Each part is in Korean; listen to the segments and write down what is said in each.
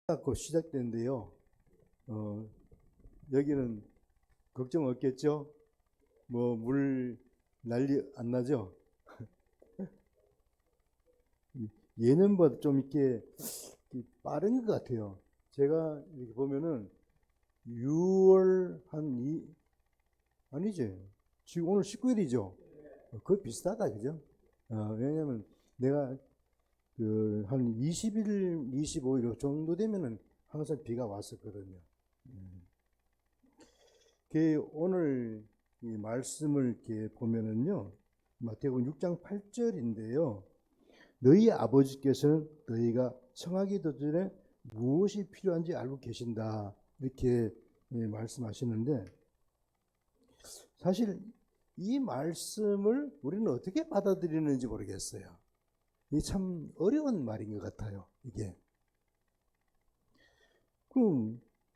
곧 시작되는데요. 어, 여기는 걱정 없겠죠? 뭐 물 난리 안 나죠? 예년보다 좀 이렇게 빠른 것 같아요. 제가 이렇게 보면은 6월 아니지. 지금 오늘 19일이죠. 거의 비슷하다, 그죠? 왜냐면 내가 그 한 20일, 25일 정도 되면은 항상 비가 왔었거든요. 오늘 이 말씀을 이렇게 보면은요, 마태복음 6장 8절인데요. 너희 아버지께서는 너희가 청하기 전에 무엇이 필요한지 알고 계신다. 이렇게 말씀하시는데, 사실 이 말씀을 우리는 어떻게 받아들이는지 모르겠어요. 이게 참 어려운 말인 것 같아요, 이게.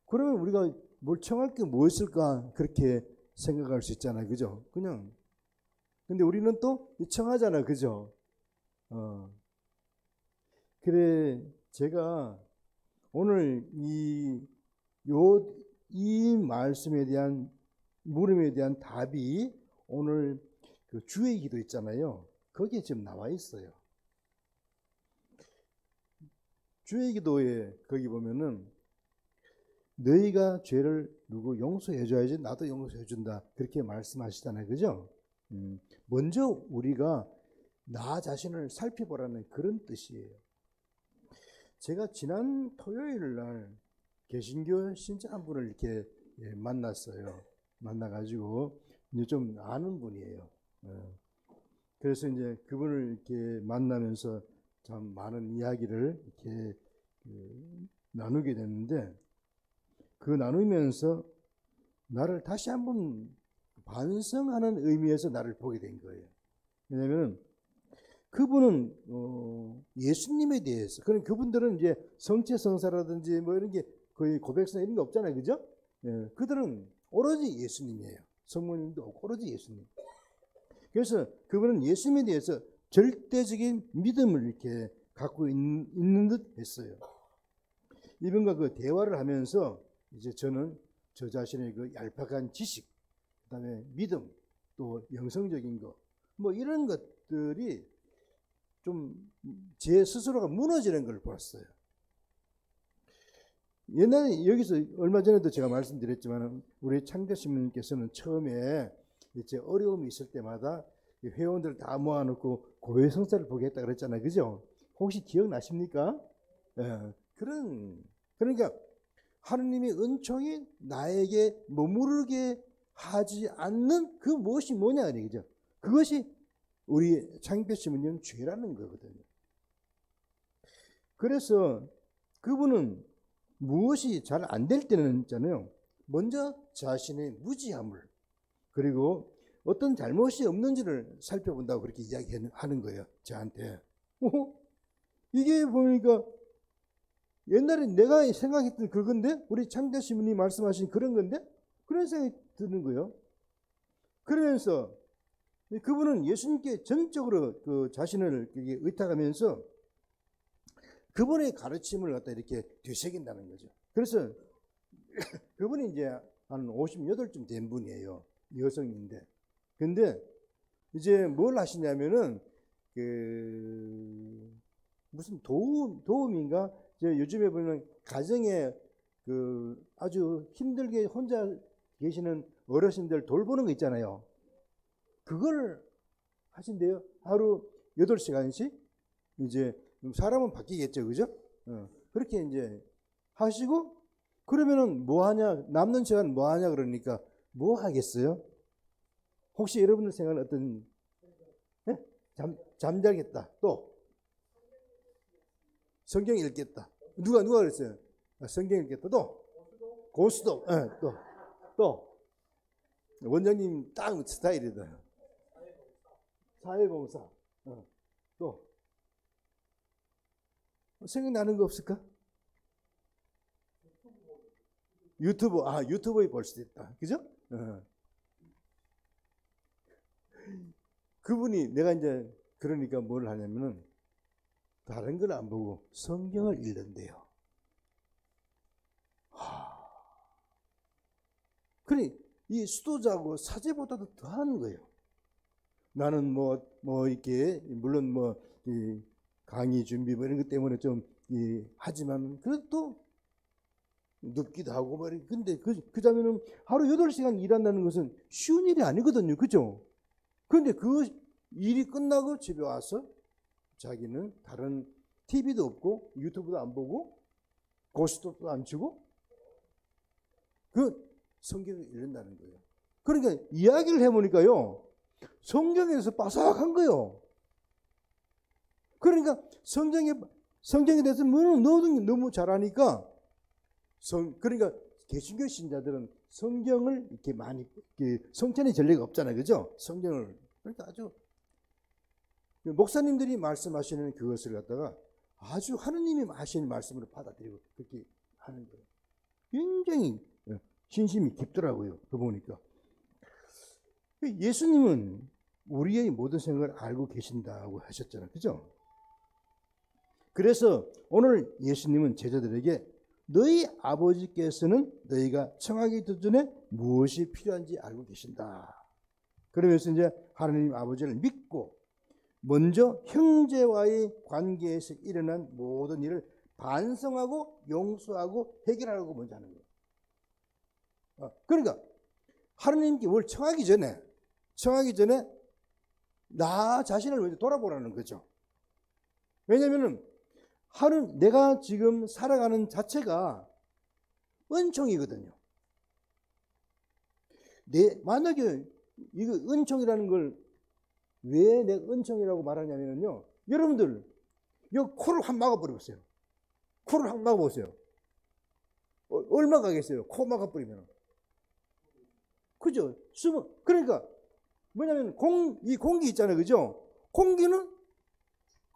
그러면 우리가 뭘 청할 게 무엇일까? 그렇게 생각할 수 있잖아요. 그죠? 그냥. 근데 우리는 또 청하잖아요. 그죠? 그래, 제가 오늘 이 말씀에 대한, 물음에 대한 답이 오늘 그 주의 기도 있잖아요. 거기에 지금 나와 있어요. 주의 기도에 거기 보면은 너희가 죄를 누구 용서해 줘야지 나도 용서해 준다. 그렇게 말씀하시잖아요. 그죠? 먼저 우리가 나 자신을 살펴보라는 그런 뜻이에요. 제가 지난 토요일 날 개신교 신자 한 분을 이렇게 만났어요. 만나가지고 이제 좀 아는 분이에요. 그래서 이제 그분을 이렇게 만나면서 참 많은 이야기를 이렇게 나누게 됐는데, 그 나누면서 나를 다시 한번 반성하는 의미에서 나를 보게 된 거예요. 왜냐하면 그분은 예수님에 대해서, 그런 그분들은 이제 성체성사라든지 뭐 이런 게 거의 고백성 이런 게 없잖아요, 그죠? 예, 그들은 오로지 예수님이에요. 성모님도 없고 오로지 예수님. 그래서 그분은 예수님에 대해서 절대적인 믿음을 이렇게 갖고 있는 듯 했어요. 이분과 그 대화를 하면서 이제 저는 저 자신의 그 얄팍한 지식, 그다음에 믿음, 또 영성적인 거, 뭐 이런 것들이 좀 제 스스로가 무너지는 걸 봤어요. 옛날에 여기서 얼마 전에도 제가 말씀드렸지만 우리 창대신님께서는 처음에 이제 어려움이 있을 때마다 회원들 다 모아놓고 고해성사를 보게 했다 그랬잖아요, 그죠? 혹시 기억나십니까? 예, 그러니까 하느님의 은총이 나에게 머무르게 하지 않는 그 무엇이 뭐냐, 그죠? 그것이 우리 창대신님은 죄라는 거거든요. 그래서 그분은 무엇이 잘 안 될 때는 있잖아요. 먼저 자신의 무지함을, 그리고 어떤 잘못이 없는지를 살펴본다고 그렇게 이야기하는 거예요. 저한테. 이게 보니까 옛날에 내가 생각했던 그건데, 우리 창대 시민이 말씀하신 그런 건데, 그런 생각이 드는 거예요. 그러면서 그분은 예수님께 전적으로 그 자신을 의탁하면서 그분의 가르침을 갖다 이렇게 되새긴다는 거죠. 그래서 그분이 이제 한 58쯤 된 분이에요. 여성인데. 근데 이제 뭘 하시냐면은 그 무슨 도움인가? 요즘에 보면 가정에 그 아주 힘들게 혼자 계시는 어르신들 돌보는 거 있잖아요. 그걸 하신대요. 하루 8시간씩. 이제 사람은 바뀌겠죠, 그죠? 그렇게 이제 하시고, 그러면은 뭐 하냐, 남는 시간 뭐 하냐 그러니까 뭐 하겠어요? 혹시 여러분들 생각은 어떤, 네? 잠자겠다. 또 성경 읽겠다. 누가 그랬어요? 성경 읽겠다. 또 고스톱. 또 원장님 딱 스타일이다. 사회봉사. 또 생각나는 거 없을까? 유튜브에 볼 수도 있다. 그죠? 그분이 내가 이제 그러니까 뭘 하냐면은 다른 걸 안 보고 성경을 읽는데요. 그래, 이 수도자고 사제보다도 더한 거예요. 나는 이렇게, 물론 이 강의 준비 이런 것 때문에 좀, 하지만, 그래도 또 눕기도 하고, 근데 그 자매는 하루 8시간 일한다는 것은 쉬운 일이 아니거든요. 그죠? 그런데 그 일이 끝나고 집에 와서 자기는 다른 TV도 없고, 유튜브도 안 보고, 고스톱도 안 치고, 그 성경을 읽는다는 거예요. 그러니까 이야기를 해보니까요, 성경에서 빠삭한 거예요. 그러니까 성경에 대해서 너무 잘하니까, 그러니까 개신교 신자들은 성경을 이렇게 많이, 성찬의 전례가 없잖아요. 그죠? 성경을. 그러니까 아주, 목사님들이 말씀하시는 그것을 갖다가 아주 하느님이 하시는 말씀으로 받아들이고 그렇게 하는 거예요. 굉장히 신심이 깊더라고요. 그 보니까. 예수님은 우리의 모든 생각을 알고 계신다고 하셨잖아요. 그죠? 그래서 오늘 예수님은 제자들에게 너희 아버지께서는 너희가 청하기 전에 무엇이 필요한지 알고 계신다. 그러면서 이제 하나님 아버지를 믿고 먼저 형제와의 관계에서 일어난 모든 일을 반성하고 용서하고 해결하려고 먼저 하는 거예요. 그러니까 하나님께 뭘 청하기 전에 나 자신을 먼저 돌아보라는 거죠. 왜냐하면 내가 지금 살아가는 자체가 은총이거든요. 만약에 이거 은총이라는 걸 왜 내가 은총이라고 말하냐면요, 여러분들 이 코를 확 막아버려보세요. 코를 확 막아보세요. 얼마 가겠어요? 코 막아버리면. 그죠? 그러니까 뭐냐면 이 공기 있잖아요. 그죠? 공기는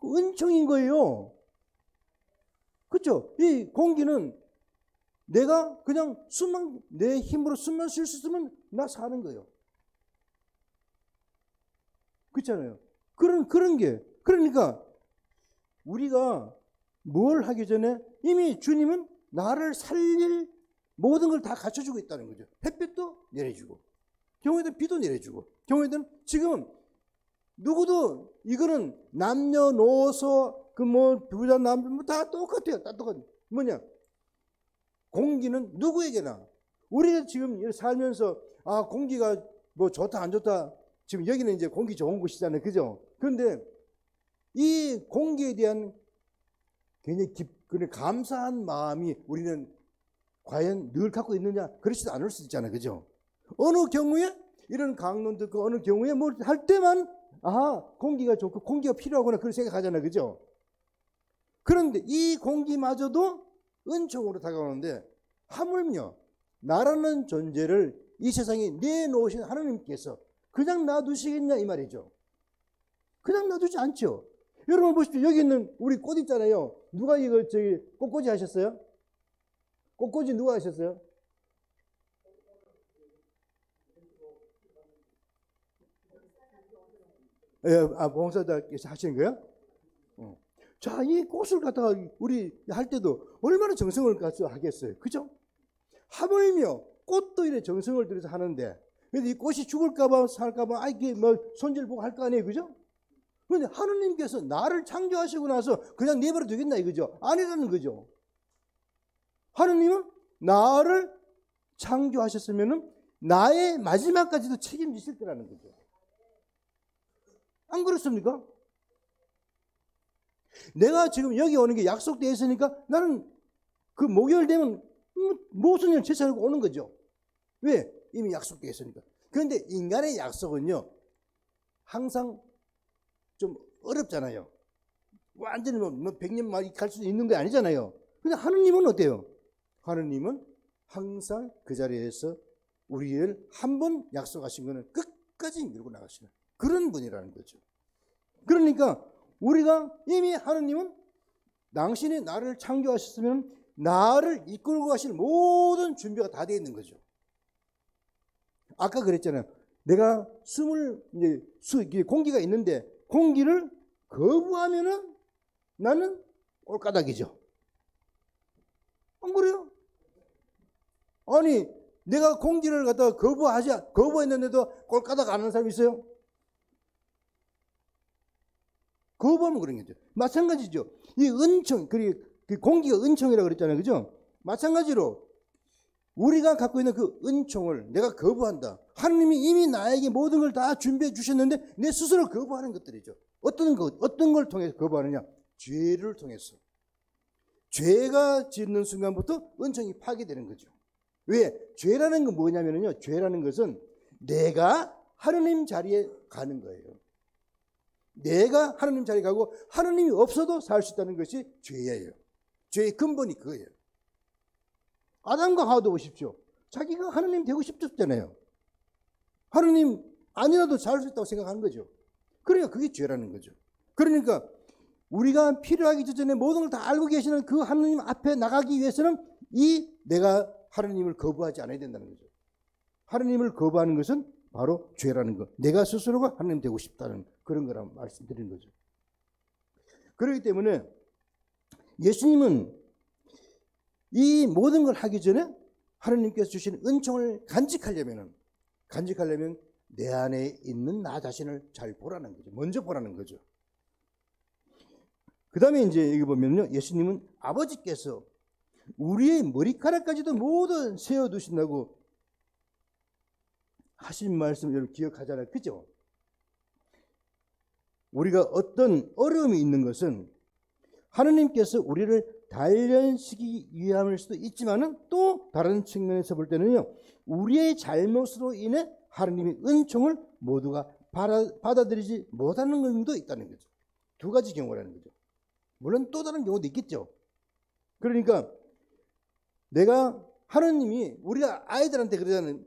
은총인 거예요. 그죠? 이 공기는 내가 그냥 내 힘으로 숨만 쉴 수 있으면 나 사는 거예요. 그렇잖아요. 그런 게, 그러니까 우리가 뭘 하기 전에 이미 주님은 나를 살릴 모든 걸 다 갖춰주고 있다는 거죠. 햇빛도 내려주고, 경우에는 비도 내려주고, 경우에는 지금 누구도 이거는 남녀노소 부자 남자 다 똑같아요. 다 똑같아요. 뭐냐? 공기는 누구에게나 우리가 지금 살면서 공기가 좋다 안 좋다, 지금 여기는 이제 공기 좋은 곳이잖아요. 그죠? 그런데 이 공기에 대한 굉장히 감사한 마음이 우리는 과연 늘 갖고 있느냐? 그렇지도 않을 수 있잖아요. 그죠? 어느 경우에 이런 강론 듣고 어느 경우에 뭘 할 때만 공기가 좋고 공기가 필요하구나 그런 생각하잖아요. 그죠? 그런데 이 공기마저도 은총으로 다가오는데 하물며 나라는 존재를 이 세상에 내놓으신 하나님께서 그냥 놔두시겠냐 이 말이죠. 그냥 놔두지 않죠. 여러분 보십시오. 여기 있는 우리 꽃 있잖아요. 누가 이거 꽃꽂이 하셨어요? 꽃꽂이 누가 하셨어요? 봉사자께서 하시는 거예요? 자, 이 꽃을 갖다가 우리 할 때도 얼마나 정성을 가서 하겠어요. 그죠? 하물며 꽃도 이래 정성을 들여서 하는데, 근데 이 꽃이 죽을까봐 살까봐, 이게 손질 보고 할 거 아니에요. 그죠? 그런데 하느님께서 나를 창조하시고 나서 그냥 내버려 두겠나 이거죠? 아니라는 거죠. 하느님은 나를 창조하셨으면은 나의 마지막까지도 책임지실 거라는 거죠. 안 그렇습니까? 내가 지금 여기 오는 게 약속되어 있으니까 나는 그 목요일 되면 모든 일 제쳐놓고 오는 거죠. 왜? 이미 약속되어 있으니까. 그런데 인간의 약속은요, 항상 좀 어렵잖아요. 완전히 100년 만에 갈 수 있는 게 아니잖아요. 근데 하느님은 어때요? 하느님은 항상 그 자리에서 우리를 한 번 약속하신 거는 끝까지 밀고 나가시는 그런 분이라는 거죠. 그러니까 우리가 이미 하느님은 당신이 나를 창조하셨으면 나를 이끌고 가실 모든 준비가 다 되어 있는 거죠. 아까 그랬잖아요. 내가 공기가 있는데 공기를 거부하면은 나는 꼴까닥이죠. 안 그래요? 아니, 내가 공기를 갖다가 거부했는데도 꼴까닥 안 하는 사람 있어요? 거부하면 그런 거죠. 마찬가지죠. 이 은총, 그 공기가 은총이라고 그랬잖아요. 그죠? 마찬가지로 우리가 갖고 있는 그 은총을 내가 거부한다. 하느님이 이미 나에게 모든 걸 다 준비해 주셨는데 내 스스로 거부하는 것들이죠. 어떤 걸 통해서 거부하느냐? 죄를 통해서. 죄가 짓는 순간부터 은총이 파괴되는 거죠. 왜? 죄라는 건 뭐냐면요. 죄라는 것은 내가 하느님 자리에 가는 거예요. 내가 하느님 자리에 가고 하느님이 없어도 살 수 있다는 것이 죄예요. 죄의 근본이 그거예요. 아담과 하와도 보십시오. 자기가 하느님 되고 싶었잖아요. 하느님 아니라도 살 수 있다고 생각하는 거죠. 그러니까 그게 죄라는 거죠. 그러니까 우리가 필요하기 전에 모든 걸 다 알고 계시는 그 하느님 앞에 나가기 위해서는 내가 하느님을 거부하지 않아야 된다는 거죠. 하느님을 거부하는 것은 바로 죄라는 것. 내가 스스로가 하느님 되고 싶다는 그런 거라고 말씀드리는 거죠. 그렇기 때문에 예수님은 이 모든 걸 하기 전에 하느님께서 주신 은총을 간직하려면 내 안에 있는 나 자신을 잘 보라는 거죠. 먼저 보라는 거죠. 그 다음에 이제 여기 보면요. 예수님은 아버지께서 우리의 머리카락까지도 모두 세워두신다고 하신 말씀 여러분 기억하잖아요. 그죠? 우리가 어떤 어려움이 있는 것은 하느님께서 우리를 단련시키기 위함일 수도 있지만은 또 다른 측면에서 볼 때는요. 우리의 잘못으로 인해 하느님의 은총을 모두가 받아들이지 못하는 경우도 있다는 거죠. 두 가지 경우라는 거죠. 물론 또 다른 경우도 있겠죠. 그러니까 내가 하느님이 우리가 아이들한테 그러잖아요.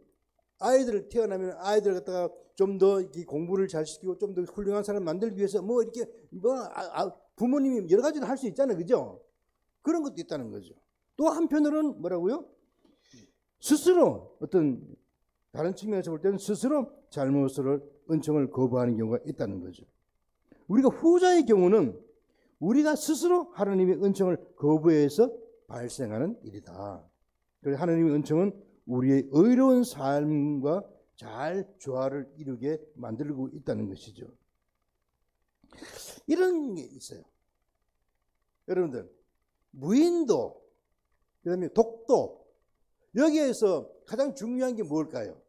아이들 태어나면 아이들 갖다가 좀 더 공부를 잘 시키고 좀 더 훌륭한 사람 만들기 위해서 부모님이 여러 가지를 할 수 있잖아요. 그죠? 그런 것도 있다는 거죠. 또 한편으로는 뭐라고요? 스스로 어떤 다른 측면에서 볼 때는 스스로 잘못을 은총을 거부하는 경우가 있다는 거죠. 우리가 후자의 경우는 우리가 스스로 하나님의 은총을 거부해서 발생하는 일이다. 그래서 하나님의 은총은 우리의 의로운 삶과 잘 조화를 이루게 만들고 있다는 것이죠. 이런 게 있어요. 여러분들 무인도, 그 다음에 독도, 여기에서 가장 중요한 게 뭘까요?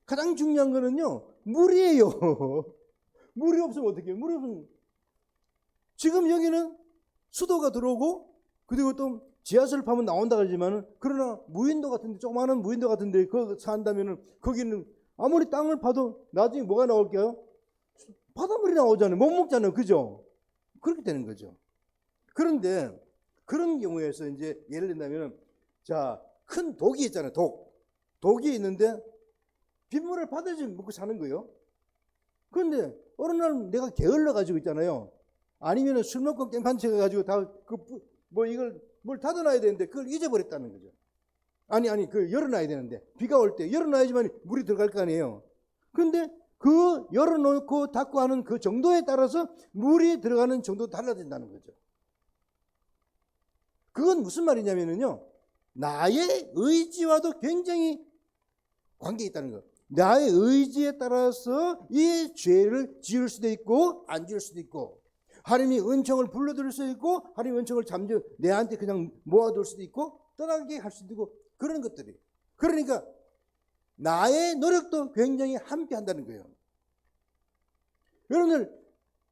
가장 중요한 거는요, 물이에요. 물이 없으면 어떻게 해요? 물이 없으면 지금 여기는 수도가 들어오고 그리고 또 지하철 파면 나온다 그러지만은 그러나 무인도 같은데 조그마한 무인도 같은데 그 산다면은 거기는 아무리 땅을 파도 나중에 뭐가 나올게요? 바닷물이 나오잖아요. 못 먹잖아요. 그죠? 그렇게 되는 거죠. 그런데 그런 경우에서 이제 예를 든다면은 자, 큰 독이 있잖아요. 독이 있는데 빗물을 받아야지 먹고 사는 거예요. 그런데 어느 날 내가 게을러 가지고 있잖아요. 아니면은 술 먹고 깽판 쳐 가지고 다 이걸 뭘 닫아놔야 되는데 그걸 잊어버렸다는 거죠. 아니 그 열어놔야 되는데 비가 올 때 열어놔야지만 물이 들어갈 거 아니에요. 그런데 그 열어놓고 닫고 하는 그 정도에 따라서 물이 들어가는 정도 달라진다는 거죠. 그건 무슨 말이냐면요, 나의 의지와도 굉장히 관계 있다는 거. 나의 의지에 따라서 이 죄를 지을 수도 있고 안 지을 수도 있고, 하나님이 은총을 불러들일 수도 있고 하나님이 은총을 내한테 그냥 모아둘 수도 있고 떠나게 할 수도 있고, 그런 것들이. 그러니까 나의 노력도 굉장히 함께 한다는 거예요. 여러분들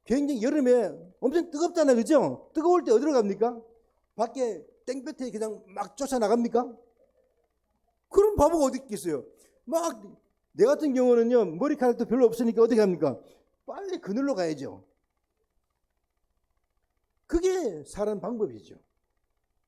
굉장히 여름에 엄청 뜨겁잖아요. 그죠? 뜨거울 때 어디로 갑니까? 밖에 땡볕에 그냥 막 쫓아나갑니까? 그런 바보가 어디 있겠어요? 내 같은 경우는요, 머리카락도 별로 없으니까 어떻게 합니까? 빨리 그늘로 가야죠. 그게 사는 방법이죠.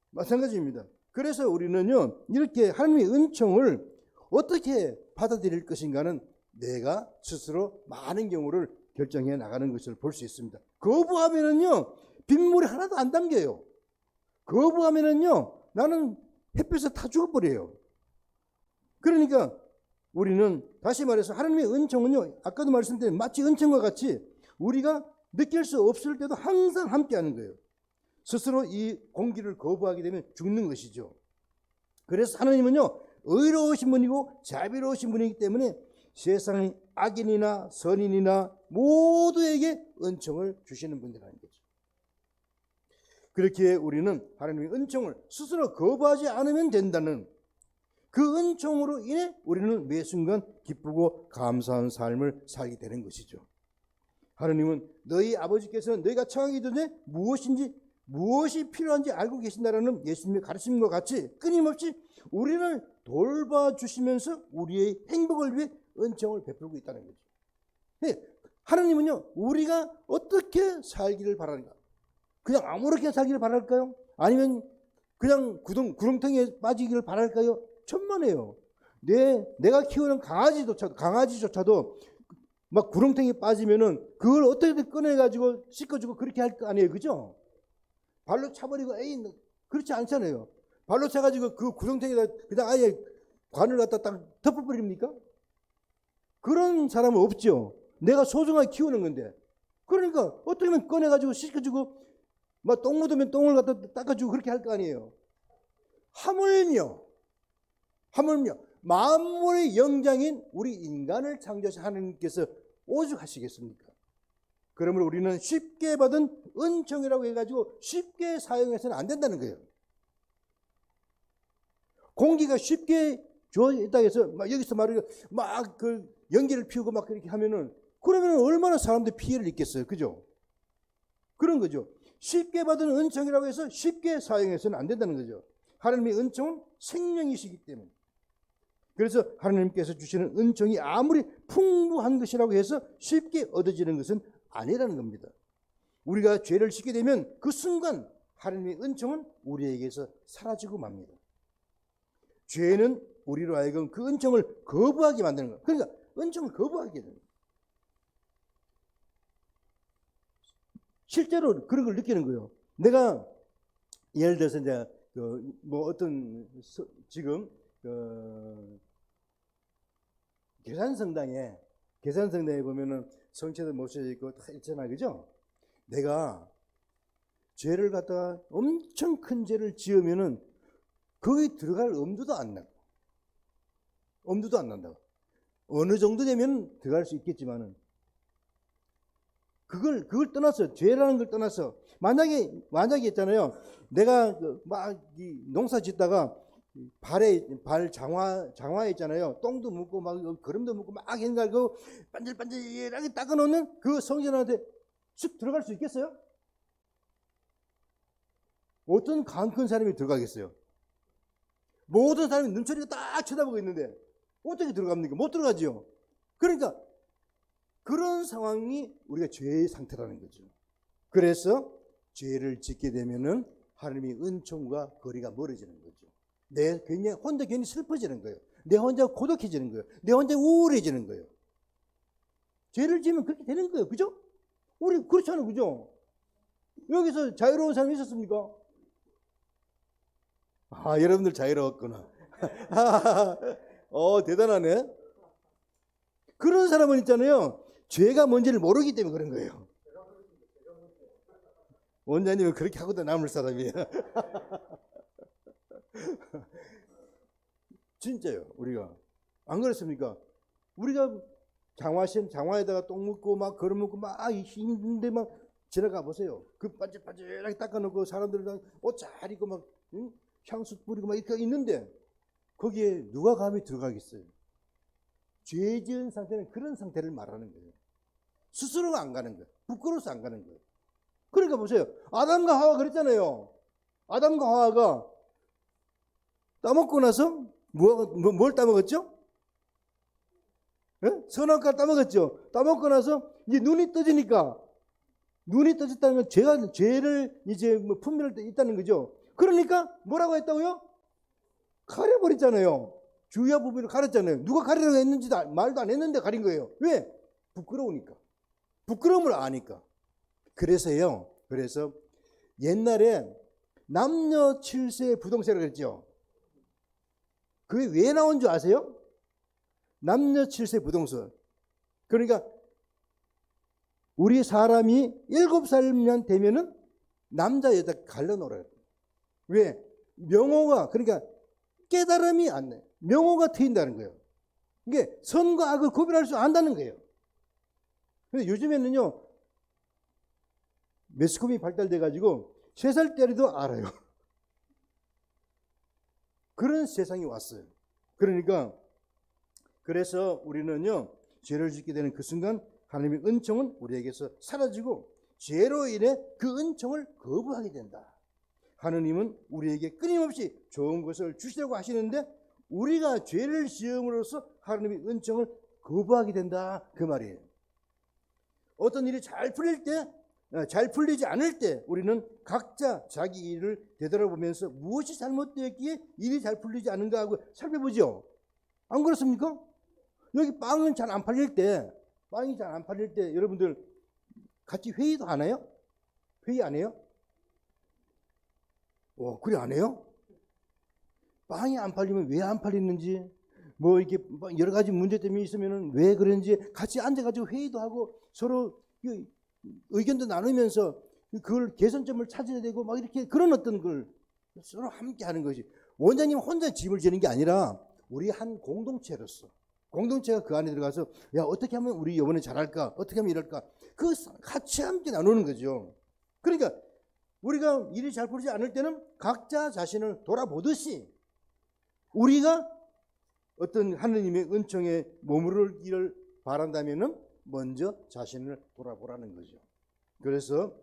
마찬가지입니다. 그래서 우리는요, 이렇게 하나님의 은총을 어떻게 받아들일 것인가는 내가 스스로 많은 경우를 결정해 나가는 것을 볼 수 있습니다. 거부하면은요, 빗물이 하나도 안 담겨요. 거부하면은요, 나는 햇볕에 타 죽어버려요. 그러니까 우리는 다시 말해서 하나님의 은총은요, 아까도 말씀드린 마치 은총과 같이 우리가 느낄 수 없을 때도 항상 함께하는 거예요. 스스로 이 공기를 거부하게 되면 죽는 것이죠. 그래서 하나님은요, 의로우신 분이고 자비로우신 분이기 때문에 세상의 악인이나 선인이나 모두에게 은총을 주시는 분이라는 거죠. 그렇게 우리는 하나님의 은총을 스스로 거부하지 않으면 된다는 그 은총으로 인해 우리는 매 순간 기쁘고 감사한 삶을 살게 되는 것이죠. 하나님은 너희 아버지께서는 너희가 청하기 전에 무엇이 필요한지 알고 계신다라는 예수님의 가르침과 같이 끊임없이 우리를 돌봐주시면서 우리의 행복을 위해 은총을 베풀고 있다는 거죠. 네, 하나님은요, 우리가 어떻게 살기를 바라는가? 그냥 아무렇게 살기를 바랄까요? 아니면 그냥 구렁텅이에 빠지기를 바랄까요? 천만에요. 내가 키우는 강아지조차도 막 구렁텅이에 빠지면은 그걸 어떻게든 꺼내가지고 씻어주고 그렇게 할 거 아니에요. 그죠? 발로 차버리고, 그렇지 않잖아요. 발로 차가지고 그 구렁텅이에다 그냥 아예 관을 갖다 딱 덮어버립니까? 그런 사람은 없죠. 내가 소중하게 키우는 건데. 그러니까 어떻게 하면 꺼내가지고 씻어주고 막 똥 묻으면 똥을 갖다 닦아주고 그렇게 할 거 아니에요. 하물며 만물의 영장인 우리 인간을 창조하신 하나님께서 오죽하시겠습니까? 그러므로 우리는 쉽게 받은 은총이라고 해가지고 쉽게 사용해서는 안 된다는 거예요. 공기가 쉽게 주어졌다 해서 막 여기서 막 그 연기를 피우고 막 그렇게 하면은 그러면 얼마나 사람들이 피해를 입겠어요. 그죠? 그런 거죠. 쉽게 받은 은총이라고 해서 쉽게 사용해서는 안 된다는 거죠. 하나님의 은총은 생명이시기 때문에. 그래서 하나님께서 주시는 은총이 아무리 풍부한 것이라고 해서 쉽게 얻어지는 것은 아니라는 겁니다. 우리가 죄를 짓게 되면 그 순간 하나님의 은총은 우리에게서 사라지고 맙니다. 죄는 우리로 하여금 그 은총을 거부하게 만드는 거예요. 그러니까 은총을 거부하게 됩니다. 실제로 그런 걸 느끼는 거예요. 내가 예를 들어서 이제 지금 계산성당에 보면은 성체들 모셔져 있고 다 있잖아요. 그죠? 내가 죄를 갖다가 엄청 큰 죄를 지으면은 거기 들어갈 엄두도 안 나고. 엄두도 안 난다고. 어느 정도 되면 들어갈 수 있겠지만은 그걸 떠나서, 죄라는 걸 떠나서, 만약에 있잖아요. 내가 막 농사 짓다가 발 장화에 있잖아요. 똥도 묻고 막 거름도 묻고 막 헹갈고 반질반질하게 닦아놓는 그 성전한테 쑥 들어갈 수 있겠어요? 어떤 강 큰 사람이 들어가겠어요? 모든 사람이 눈초리가 딱 쳐다보고 있는데 어떻게 들어갑니까? 못 들어가지요. 그러니까 그런 상황이 우리가 죄의 상태라는 거죠. 그래서 죄를 짓게 되면은 하나님의 은총과 거리가 멀어지는 거죠. 혼자 괜히 슬퍼지는 거예요. 내 혼자 고독해지는 거예요. 내 혼자 우울해지는 거예요. 죄를 지으면 그렇게 되는 거예요. 그죠? 우리 그렇잖아요. 그죠? 여기서 자유로운 사람이 있었습니까? 여러분들 자유로웠구나. 대단하네. 그런 사람은 있잖아요. 죄가 뭔지를 모르기 때문에 그런 거예요. 원장님은 그렇게 하고도 남을 사람이에요. 진짜요. 우리가 안 그렇습니까? 우리가 장화에다가 똥 묻고 막 걸음 묻고 막 힘든데 막 지나가 보세요. 그 반질반질하게 닦아놓고 사람들은 옷 잘 입고 막 향수 뿌리고 막 이렇게 있는데 거기에 누가 감히 들어가겠어요? 죄 지은 상태는 그런 상태를 말하는 거예요. 스스로가 안 가는 거예요. 부끄러워서 안 가는 거예요. 그러니까 보세요. 아담과 하와 그랬잖아요. 아담과 하와가 따먹고 나서 뭘 따먹었죠? 네? 선악과를 따먹었죠. 따먹고 나서 이제 눈이 떠지니까, 눈이 떠졌다는 건 죄를 이제 분별할 때 있다는 거죠. 그러니까 뭐라고 했다고요? 가려버렸잖아요. 주야 부부를 가렸잖아요. 누가 가리라고 했는지도 말도 안 했는데 가린 거예요. 왜? 부끄러우니까. 부끄러움을 아니까. 그래서 옛날에 남녀 7세 부동세라고 했죠. 그게 왜 나온 줄 아세요? 남녀 7세 부동서. 그러니까 우리 사람이 7살만 되면은 남자 여자 갈라놓으라. 왜? 명호가, 그러니까 깨달음이 안 돼. 명호가 트인다는 거예요. 이게 선과 악을 구별할 줄 안다는 거예요. 근데 요즘에는요, 매스컴이 발달돼가지고 3살짜리도 알아요. 그런 세상이 왔어요. 그러니까, 그래서 우리는요, 죄를 짓게 되는 그 순간 하나님의 은총은 우리에게서 사라지고 죄로 인해 그 은총을 거부하게 된다. 하느님은 우리에게 끊임없이 좋은 것을 주시려고 하시는데 우리가 죄를 지음으로써 하나님의 은총을 거부하게 된다. 그 말이에요. 어떤 일이 잘 풀릴 때, 잘 풀리지 않을 때 우리는 각자 자기 일을 되돌아보면서 무엇이 잘못되었기에 일이 잘 풀리지 않은가 하고 살펴보죠. 안 그렇습니까? 여기 빵은 잘 안 팔릴 때, 빵이 잘 안 팔릴 때 여러분들 같이 회의도 안 해요? 회의 안 해요? 그래 안 해요? 빵이 안 팔리면 왜 안 팔리는지, 뭐 이렇게 여러 가지 문제 때문에 있으면 왜 그런지 같이 앉아가지고 회의도 하고 서로 의견도 나누면서 그걸 개선점을 찾아야 되고 막 이렇게 그런 어떤 걸 서로 함께 하는 것이, 원장님 혼자 집을 지는 게 아니라 우리 한 공동체로서, 공동체가 그 안에 들어가서 야 어떻게 하면 우리 이번에 잘할까, 어떻게 하면 이럴까, 그 같이 함께 나누는 거죠. 그러니까 우리가 일이 잘 풀리지 않을 때는 각자 자신을 돌아보듯이 우리가 어떤 하느님의 은총에 머무르기를 바란다면은 먼저 자신을 돌아보라는 거죠. 그래서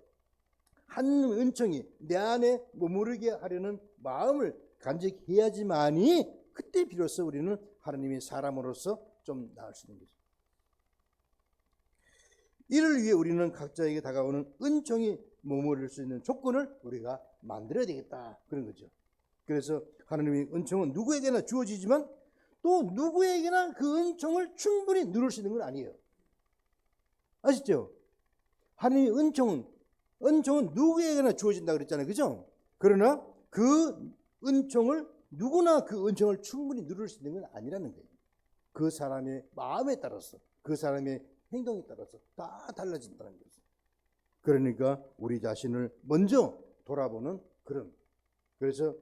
한 은총이 내 안에 머무르게 하려는 마음을 간직히 해야지만이 그때 비로소 우리는 하느님의 사람으로서 좀 나을 수 있는 거죠. 이를 위해 우리는 각자에게 다가오는 은총이 머무를 수 있는 조건을 우리가 만들어야 되겠다, 그런 거죠. 그래서 하느님의 은총은 누구에게나 주어지지만 또 누구에게나 그 은총을 충분히 누릴 수 있는 건 아니에요. 아시죠? 하느님의 은총은 누구에게나 주어진다 그랬잖아요. 그죠? 그러나 그 은총을 누구나 그 은총을 충분히 누릴 수 있는 건 아니라는 거예요. 그 사람의 마음에 따라서, 그 사람의 행동에 따라서 다 달라진다는 거죠. 그러니까 우리 자신을 먼저 돌아보는 그런, 그래서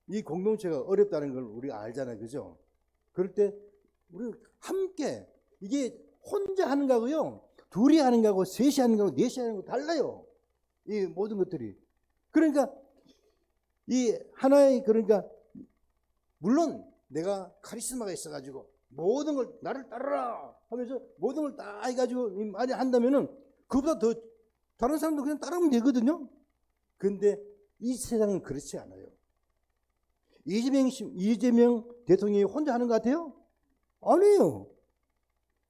이 공동체가 어렵다는 걸 우리가 알잖아요. 그죠? 그럴 때 우리 함께, 이게 혼자 하는 거고요, 둘이 하는 거고 셋이 하는 거고 넷이 하는 거 달라요. 이 모든 것들이. 그러니까 이 하나의, 그러니까 물론 내가 카리스마가 있어가지고 모든 걸 나를 따르라 하면서 모든 걸 다 해가지고 많이 한다면은 그보다 더 다른 사람도 그냥 따르면 되거든요. 근데 이 세상은 그렇지 않아요. 이재명 대통령이 혼자 하는 것 같아요? 아니에요.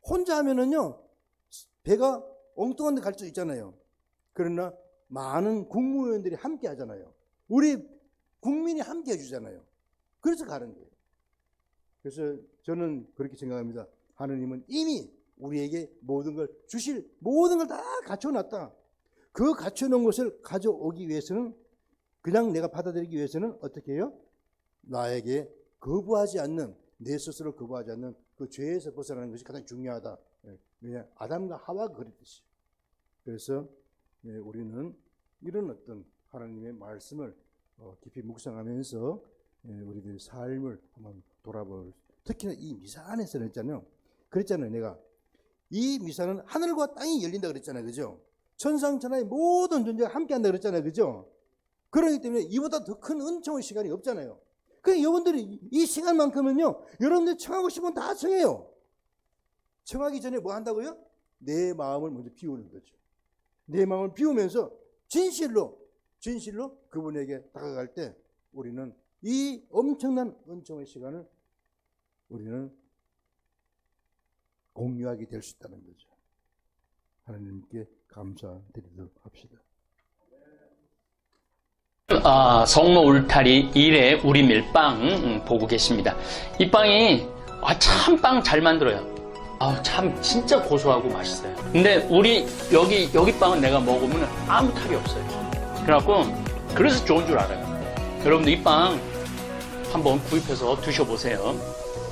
혼자 하면은요, 배가 엉뚱한 데 갈 수 있잖아요. 그러나 많은 국무위원들이 함께 하잖아요. 우리 국민이 함께 해주잖아요. 그래서 가는 거예요. 그래서 저는 그렇게 생각합니다. 하느님은 이미 우리에게 모든 걸 주실, 모든 걸 다 갖춰놨다. 그 갖춰놓은 것을 가져오기 위해서는, 그냥 내가 받아들이기 위해서는 어떻게 해요? 나에게 거부하지 않는, 내 스스로 거부하지 않는 그 죄에서 벗어나는 것이 가장 중요하다. 왜냐, 아담과 하와가 그랬듯이. 그래서 우리는 이런 어떤 하나님의 말씀을 깊이 묵상하면서 우리들의 삶을 한번 돌아볼, 특히나 이 미사 안에서는 그랬잖아요. 내가 이 미사는 하늘과 땅이 열린다 그랬잖아요. 그죠? 천상천하의 모든 존재가 함께한다 그랬잖아요. 그죠? 그렇기 때문에 이보다 더 큰 은총의 시간이 없잖아요. 그러니까 여러분들이 이 시간만큼은요, 여러분들이 청하고 싶으면 다 청해요. 청하기 전에 뭐 한다고요? 내 마음을 먼저 비우는 거죠. 내 마음을 비우면서 진실로 그분에게 다가갈 때 우리는 이 엄청난 은총의 시간을 우리는 공유하게 될 수 있다는 거죠. 하나님께 감사드리도록 합시다. 성로 울타리 1의 우리 밀빵 보고 계십니다. 이 빵이 참 빵 잘 만들어요. 참 진짜 고소하고 맛있어요. 근데 우리 여기 빵은 내가 먹으면 아무 탈이 없어요. 그래서 좋은 줄 알아요. 여러분들 이 빵 한번 구입해서 드셔보세요.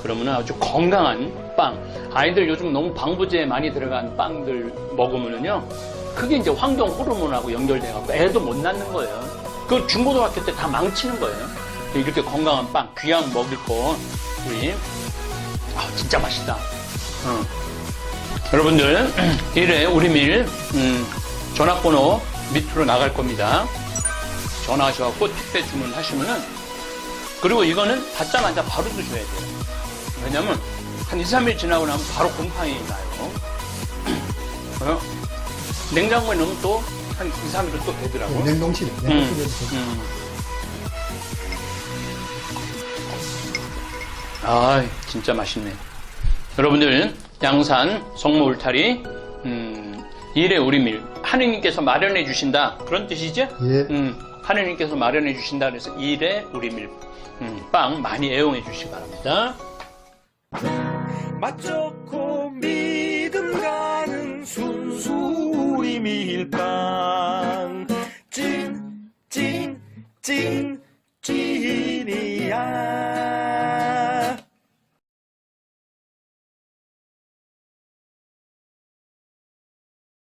그러면 아주 건강한 빵. 아이들 요즘 너무 방부제 많이 들어간 빵들 먹으면은요, 그게 이제 환경 호르몬하고 연결돼갖고 애도 못 낳는 거예요. 그 중고등학교 때 다 망치는 거예요. 이렇게 건강한 빵, 귀한 먹일 거, 우리, 진짜 맛있다. 여러분들, 1회 우리밀, 전화번호 밑으로 나갈 겁니다. 전화하셔갖고 택배 주문하시면은, 그리고 이거는 받자마자 바로 드셔야 돼요. 왜냐면, 한 2, 3일 지나고 나면 바로 곰팡이 나요. 냉장고에 넣으면 또, 한 2, 3일은 또 되더라고요. 냉동실에. 진짜 맛있네. 여러분들, 양산, 성모 울타리, 1회 우리밀. 하느님께서 마련해 주신다. 그런 뜻이죠? 예. 하느님께서 마련해 주신다. 그래서 1회 우리밀. 빵 많이 애용해 주시기 바랍니다. 맛 좋고 믿음 가는 순수 우리 밀빵 찐이야.